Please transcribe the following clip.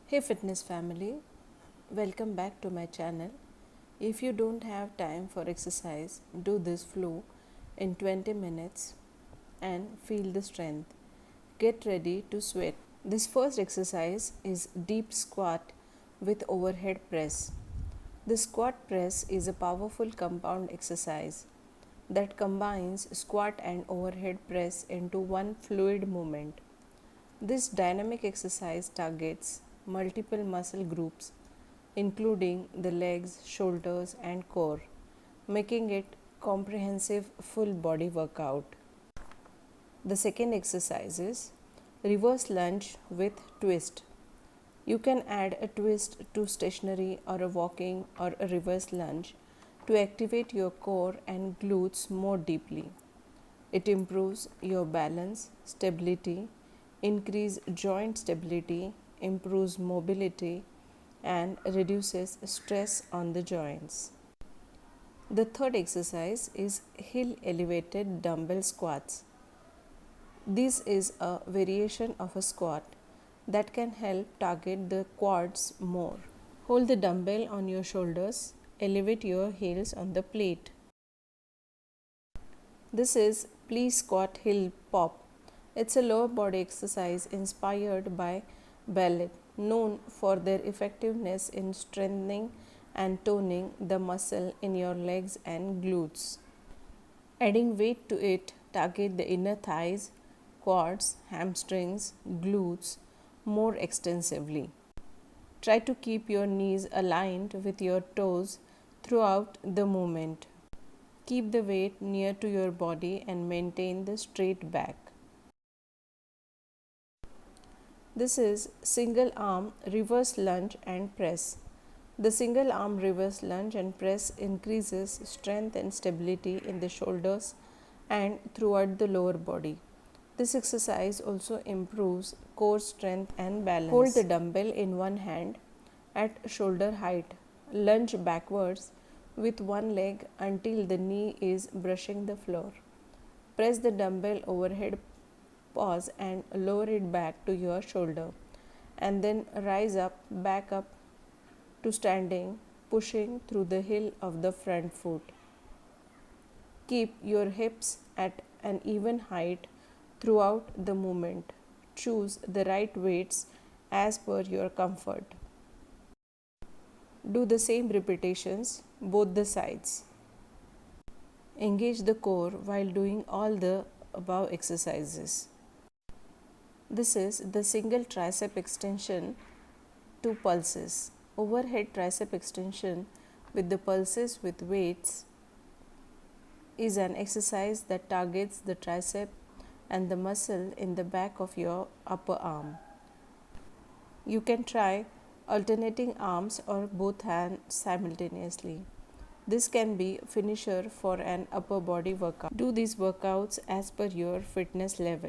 Hey fitness family, welcome back to my channel. If you don't have time for exercise, do this flow in 20 minutes and feel the strength. Get ready to sweat. This first exercise is deep squat with overhead press. The squat press is a powerful compound exercise that combines squat and overhead press into one fluid movement. This dynamic exercise targets multiple muscle groups, including the legs, shoulders, and core, making it comprehensive full body workout. The second exercise is reverse lunge with twist. You can add a twist to stationary or a walking or a reverse lunge to activate your core and glutes more deeply. It improves your balance, stability, increase joint stability, improves mobility, and reduces stress on the joints. The third exercise is heel elevated dumbbell squats. This is a variation of a squat that can help target the quads more. Hold the dumbbell on your shoulders, elevate your heels on the plate. This is Plié Squat Heel Pop. It's a lower body exercise inspired by ballet, known for their effectiveness in strengthening and toning the muscle in your legs and glutes. Adding weight to it target the inner thighs, quads, hamstrings, glutes more extensively. Try to keep your knees aligned with your toes throughout the movement. Keep the weight near to your body and maintain the straight back. This is single arm reverse lunge and press. The single arm reverse lunge and press increases strength and stability in the shoulders and throughout the lower body. This exercise also improves core strength and balance. Hold the dumbbell in one hand at shoulder height. Lunge backwards with one leg until the knee is brushing the floor. Press the dumbbell overhead, pause and lower it back to your shoulder, and then rise back up to standing, pushing through the heel of the front foot. Keep your hips at an even height throughout the movement. Choose the right weights as per your comfort. Do the same repetitions both the sides. Engage the core while doing all the above exercises. This is the single tricep extension to pulses. Overhead tricep extension with the pulses with weights is an exercise that targets the tricep and the muscle in the back of your upper arm. You can try alternating arms or both hands simultaneously. This can be a finisher for an upper body workout. Do these workouts as per your fitness level.